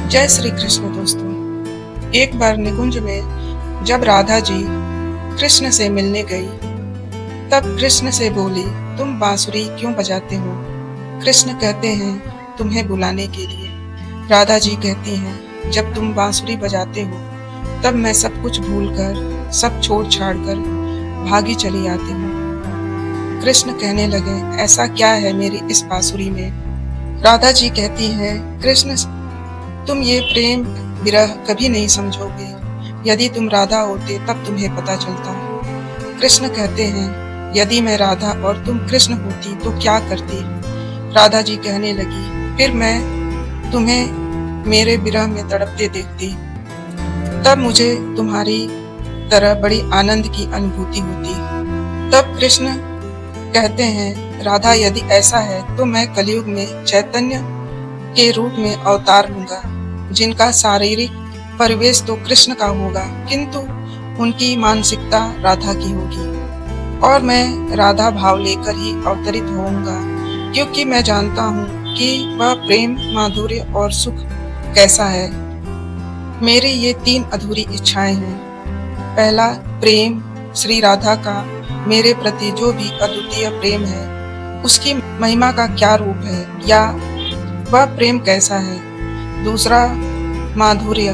जय श्री कृष्ण दोस्तों। एक बार निकुंज में जब राधा जी कृष्ण से मिलने गई, तब कृष्ण से बोली, तुम बांसुरी क्यों बजाते हो? कृष्ण कहते हैं, तुम्हें बुलाने के लिए। राधा जी कहती हैं, जब तुम बांसुरी बजाते हो तब मैं सब कुछ भूलकर, सब छोड़ छाड़ कर भागी चली आती हूँ। कृष्ण कहने लगे, ऐसा क्या है मेरी इस बांसुरी में? राधा जी कहती हैं, कृष्ण तुम ये प्रेम विरह कभी नहीं समझोगे। यदि तुम राधा होते तब तुम्हें पता चलता। कृष्ण कहते हैं, यदि मैं राधा और तुम कृष्ण होती तो क्या करती? राधा जी कहने लगी, फिर मैं तुम्हें मेरे विरह में तड़पते देखती, तब मुझे तुम्हारी तरह बड़ी आनंद की अनुभूति होती। तब कृष्ण कहते हैं, राधा यदि ऐसा है तो मैं कलयुग में चैतन्य के रूप में अवतार लूंगा, जिनका शारीरिक परिवेश तो कृष्ण का होगा, किंतु उनकी मानसिकता राधा की होगी, और मैं राधा भाव लेकर ही अवतरित होऊंगा, क्योंकि मैं जानता हूँ कि वह प्रेम, माधुर्य और सुख कैसा है। मेरी ये 3 अधूरी इच्छाएं हैं। पहला, प्रेम, श्री राधा का मेरे प्रति जो भी अद्वितीय प्रेम है, उसकी महिमा का क्या रूप है, या वह प्रेम कैसा है। दूसरा, माधुर्य,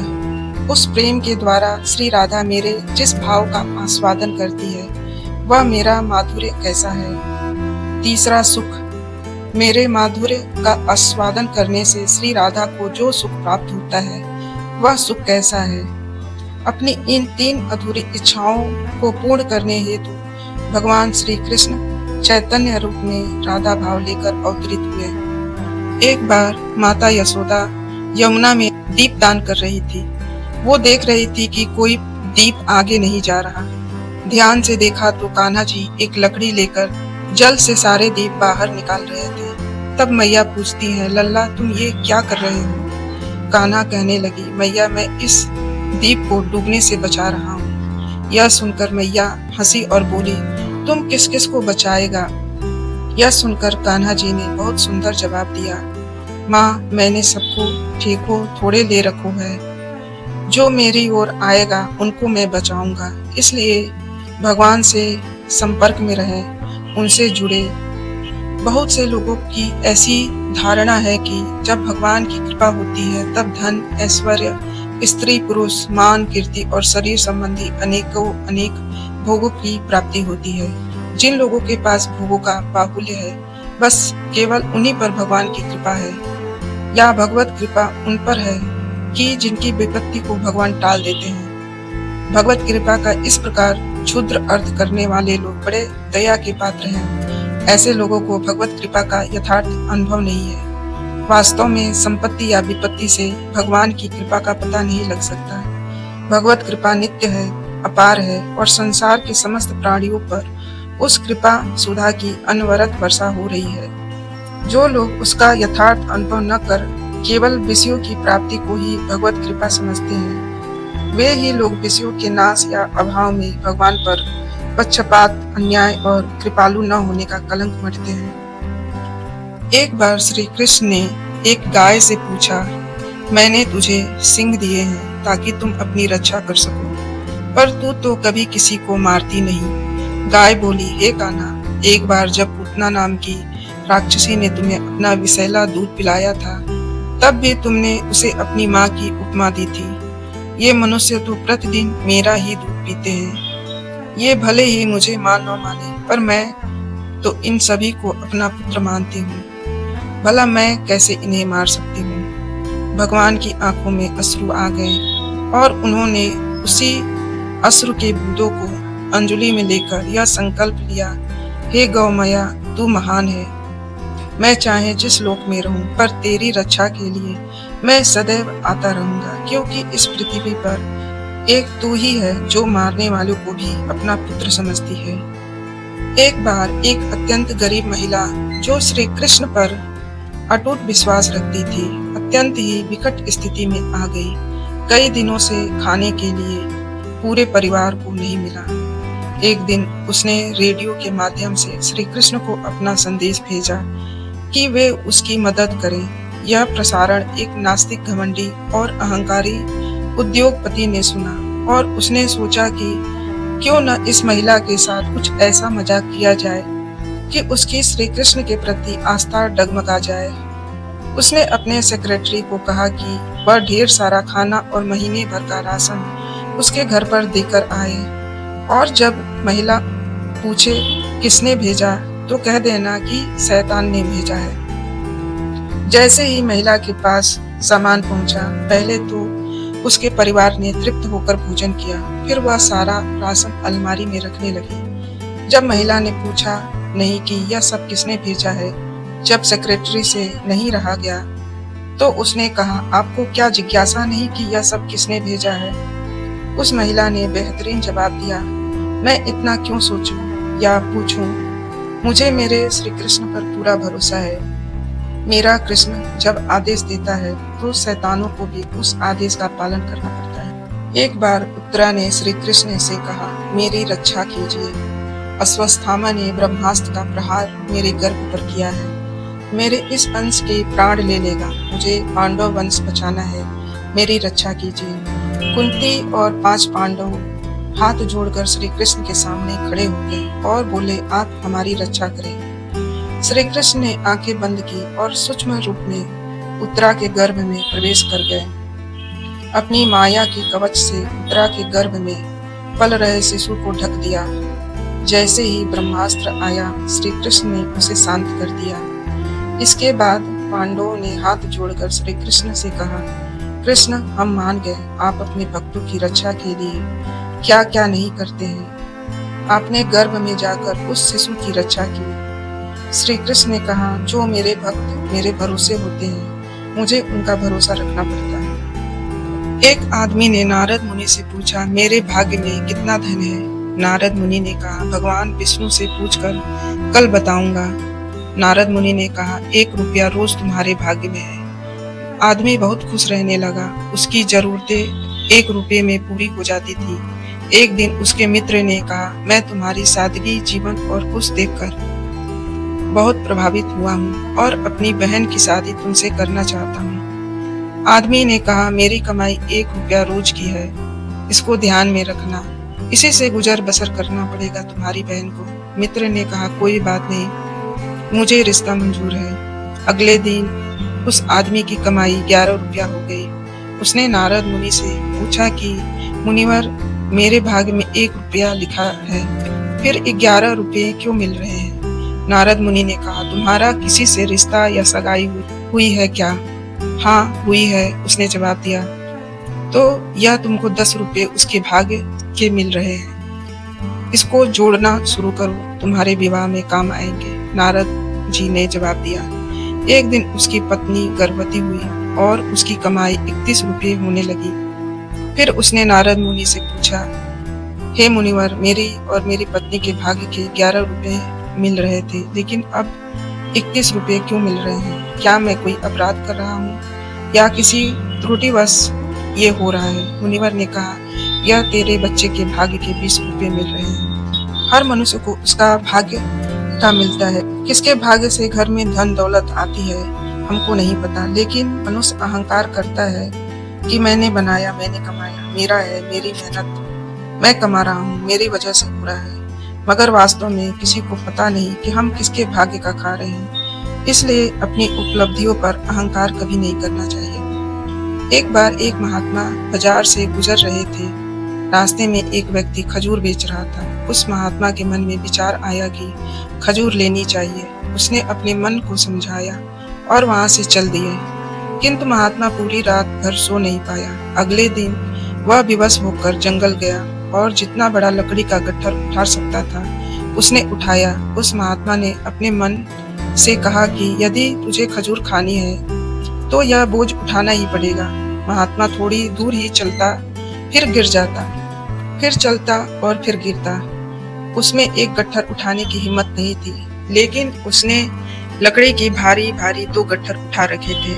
उस प्रेम के द्वारा श्री राधा मेरे जिस भाव का आस्वादन करती है, वह मेरा माधुर्य कैसा है। तीसरा, सुख, मेरे माधुर्य का आस्वादन करने से श्री राधा को जो सुख प्राप्त होता है, वह सुख कैसा है। अपनी इन 3 अधूरी इच्छाओं को पूर्ण करने हेतु भगवान श्री कृष्ण चैतन्य रूप में राधा भाव लेकर अवतरित हुए। एक बार माता यशोदा यमुना में दीप दान कर रही थी। वो देख रही थी कि कोई दीप आगे नहीं जा रहा। ध्यान से देखा तो कान्हा जी एक लकड़ी लेकर जल से सारे दीप बाहर निकाल रहे थे। तब मैया पूछती हैं, लल्ला तुम ये क्या कर रहे हो? कान्हा कहने लगी, मैया मैं इस दीप को डूबने से बचा रहा हूँ। यह सुनकर मैया हंसी और बोली, तुम किस किस को बचाएगा? यह सुनकर कान्हा जी ने बहुत सुंदर जवाब दिया, माँ मैंने सबको ठीको थोड़े ले रखो है, जो मेरी ओर आएगा उनको मैं बचाऊंगा। इसलिए भगवान से संपर्क में रहें, उनसे जुड़े। बहुत से लोगों की ऐसी धारणा है कि जब भगवान की कृपा होती है तब धन, ऐश्वर्य, स्त्री पुरुष, मान, कीर्ति और शरीर संबंधी अनेक भोगों की प्राप्ति होती है। जिन लोगों के पास भोगों का बाहुल्य है, बस केवल उन्हीं पर भगवान की कृपा है, या भगवत कृपा उन पर है कि जिनकी विपत्ति को भगवान टाल देते हैं। भगवत कृपा का इस प्रकार क्षुद्र अर्थ करने वाले लोग बड़े दया के पात्र हैं। ऐसे लोगों को भगवत कृपा का यथार्थ अनुभव नहीं है। वास्तव में संपत्ति या विपत्ति से भगवान की कृपा का पता नहीं लग सकता। भगवत कृपा नित्य है, अपार है, और संसार के समस्त प्राणियों पर उस कृपा सुधा की अनवरत वर्षा हो रही है। जो लोग उसका यथार्थ अनुभव न कर केवल विषयों की प्राप्ति को ही भगवत कृपा समझते हैं, वे ही लोग विषयों के नाश या अभाव में भगवान पर पक्षपात, अन्याय और कृपालु न होने का कलंक मढ़ते हैं। एक बार श्री कृष्ण ने एक गाय से पूछा, मैंने तुझे सिंग दिए हैं ताकि तुम अपनी रक्षा कर सको, पर तू तो कभी किसी को मारती नहीं। गाय बोली, हे कान्हा, एक बार जब पूतना नाम की राक्षसी ने तुम्हें अपना विषैला दूध पिलाया था, तब भी तुमने उसे अपनी माँ की उपमा दी थी। ये मनुष्य तो प्रतिदिन मेरा ही दूध पीते हैं। ये भले ही मुझे मां न माने, पर मैं तो इन सभी को अपना पुत्र मानती हूँ। भला मैं कैसे इन्हें मार सकती हूँ? भगवान की आंखों में अश्रु आ गए और उन्होंने उसी अश्रु के बूंदों को अंजलि में लेकर यह संकल्प लिया, हे गौमया, तू महान है। मैं चाहे जिस लोक में रहूं, पर तेरी रक्षा के लिए मैं सदैव आता रहूंगा, क्योंकि इस पृथ्वी पर एक तू ही है जो मारने वालों को भी अपना पुत्र समझती है। एक बार एक अत्यंत गरीब महिला जो श्री कृष्ण पर अटूट विश्वास रखती थी, अत्यंत ही विकट स्थिति में आ गई। कई दिनों से खाने के लिए पूरे परिवार को नहीं मिला। एक दिन उसने रेडियो के माध्यम से श्री कृष्ण को अपना संदेश भेजा कि वे उसकी मदद करें। यह प्रसारण एक नास्तिक, घमंडी और अहंकारी उद्योगपति ने सुना और उसने सोचा कि क्यों न इस महिला के साथ कुछ ऐसा मजाक किया जाए कि उसकी श्री कृष्ण के प्रति आस्था डगमगा जाए। उसने अपने सेक्रेटरी को कहा कि वह ढेर सारा खाना और महीने भर का राशन उसके घर पर देकर आए, और जब महिला पूछे किसने भेजा तो कह देना कि शैतान ने भेजा है। जैसे ही महिला के पास सामान पहुंचा, पहले तो उसके परिवार ने तृप्त होकर भोजन किया, फिर वह सारा राशन अलमारी में रखने लगी। जब महिला ने पूछा नहीं कि यह सब किसने भेजा है, जब सेक्रेटरी से नहीं रहा गया, तो उसने कहा, आपको क्या जिज्ञासा नहीं कि यह सब किसने भेजा है? उस महिला ने बेहतरीन जवाब दिया, मैं इतना क्यों सोचूं या पूछूं, मुझे मेरे श्री कृष्ण पर पूरा भरोसा है। मेरा कृष्ण जब आदेश देता है तो शैतानों को भी उस आदेश का पालन करना पड़ता है। एक बार उत्तरा ने श्री कृष्ण से कहा, मेरी रक्षा कीजिए। अश्वत्थामा ने ब्रह्मास्त्र का प्रहार मेरे गर्भ पर किया है, मेरे इस अंश के प्राण ले लेगा, मुझे पांडव वंश बचाना है, मेरी रक्षा कीजिए। कुंती और 5 पांडव हाथ जोड़कर श्री कृष्ण के सामने खड़े हो गए और बोले, आप हमारी रक्षा करें। श्री कृष्ण ने आंखें बंद की और सूक्ष्म रूप में उत्तरा के गर्भ में प्रवेश कर गए। अपनी माया की कवच से उत्तरा के गर्भ में पल रहे शिशु को ढक दिया। जैसे ही ब्रह्मास्त्र आया, श्री कृष्ण ने उसे शांत कर दिया। इसके बाद पांडवों ने हाथ जोड़कर श्री कृष्ण से कहा, कृष्ण, हम मान गए, आप अपने भक्तों की रक्षा के लिए क्या क्या नहीं करते हैं। आपने गर्भ में जाकर उस शिशु की रक्षा की। श्री कृष्ण ने कहा, जो मेरे भक्त मेरे भरोसे होते हैं, मुझे उनका भरोसा रखना पड़ता है। एक आदमी ने नारद मुनि से पूछा, मेरे भाग्य में कितना धन है? नारद मुनि ने कहा, भगवान विष्णु से पूछकर कल बताऊंगा। नारद मुनि ने कहा, 1 रुपया रोज तुम्हारे भाग्य में है। आदमी बहुत खुश रहने लगा। उसकी जरूरतें 1 रुपये में पूरी हो जाती थी। एक दिन उसके मित्र ने कहा, मैं तुम्हारी सादगी, जीवन और खुश देखकर बहुत प्रभावित हुआ हूँ और अपनी बहन की शादी तुमसे करना चाहता हूँ। आदमी ने कहा, मेरी कमाई 1 रुपया रोज की है, इसको ध्यान में रखना, इसी से गुजर बसर करना पड़ेगा तुम्हारी बहन को। मित्र ने कहा, कोई बात नहीं, मुझे रिश्ता मंजूर है। अगले दिन उस आदमी की कमाई 11 रुपया हो गई। उसने नारद मुनि से पूछा कि मुनिवर, मेरे भाग्य में 1 रुपया लिखा है, फिर 11 रुपये क्यों मिल रहे हैं? नारद मुनि ने कहा, तुम्हारा किसी से रिश्ता या सगाई हुई है क्या? हाँ हुई है, उसने जवाब दिया। तो यह तुमको 10 रुपये उसके भाग्य के मिल रहे हैं, इसको जोड़ना शुरू करो, तुम्हारे विवाह में काम आएंगे। नारद जी ने जवाब दिया। एक दिन उसकी पत्नी गर्भवती हुई और उसकी कमाई 31 रुपये होने लगी। फिर उसने नारद मुनि से पूछा, हे मुनिवर, मेरी और मेरी पत्नी के भाग्य के 11 रुपये मिल रहे थे, लेकिन अब 31 रुपये क्यों मिल रहे हैं? क्या मैं कोई अपराध कर रहा हूँ या किसी त्रुटिवश ये हो रहा है? मुनिवर ने कहा, यह तेरे बच्चे के भाग्य के 20 रुपये मिल रहे हैं। हर मनुष्य को उसका भाग्य का मिलता है। किसके भाग्य से घर में धन दौलत आती है हमको नहीं पता, लेकिन मनुष्य अहंकार करता है कि मैंने बनाया, मैंने कमाया, मेरा है, मेरी मेहनत, मैं कमा रहा हूँ, मेरी वजह से हो रहा है। मगर वास्तव में किसी को पता नहीं कि हम किसके भाग्य का खा रहे हैं। इसलिए अपनी उपलब्धियों पर अहंकार कभी नहीं करना चाहिए। एक बार एक महात्मा बाजार से गुजर रहे थे। रास्ते में एक व्यक्ति खजूर बेच रहा था। उस महात्मा के मन में विचार आया कि खजूर लेनी चाहिए। उसने अपने मन को समझाया और वहां से चल दिए, किंतु महात्मा पूरी रात भर सो नहीं पाया। अगले दिन वह विवश होकर जंगल गया और जितना बड़ा लकड़ी का गट्ठर उठा सकता था उसने उठाया। उस महात्मा ने अपने मन से कहा कि यदि तुझे खजूर खानी है तो यह बोझ उठाना ही पड़ेगा। महात्मा थोड़ी दूर ही चलता, फिर गिर जाता, फिर चलता और फिर गिरता। उसमें एक गट्ठर उठाने की हिम्मत नहीं थी, लेकिन उसने लकड़ी की भारी भारी 2 गट्ठर उठा रखे थे।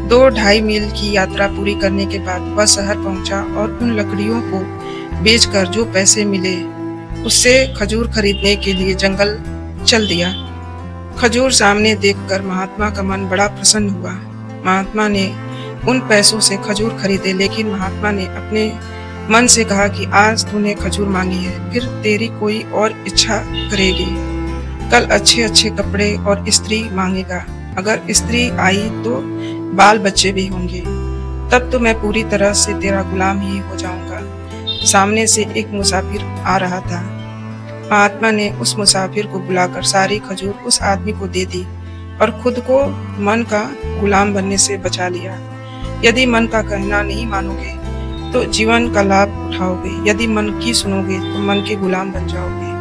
2-2.5 मील की यात्रा पूरी करने के बाद वह शहर पहुंचा और उन लकड़ियों को बेचकर जो पैसे मिले उससे खजूर खरीदने के लिए जंगल चल दिया। खजूर सामने देखकर महात्मा का मन बड़ा प्रसन्न हुआ। महात्मा ने उन पैसों से खजूर खरीदे, लेकिन महात्मा ने अपने मन से कहा कि आज तूने खजूर मांगी है, फिर तेरी कोई और इच्छा करेगी। कल अच्छे अच्छे कपड़े और स्त्री मांगेगा। अगर स्त्री आई तो बाल बच्चे भी होंगे, तब तो मैं पूरी तरह से तेरा गुलाम ही हो जाऊंगा। सामने से एक मुसाफिर आ रहा था। महात्मा ने उस मुसाफिर को बुलाकर सारी खजूर उस आदमी को दे दी और खुद को मन का गुलाम बनने से बचा लिया। यदि मन का कहना नहीं मानोगे तो जीवन का लाभ उठाओगे, यदि मन की सुनोगे तो मन के गुलाम बन जाओगे।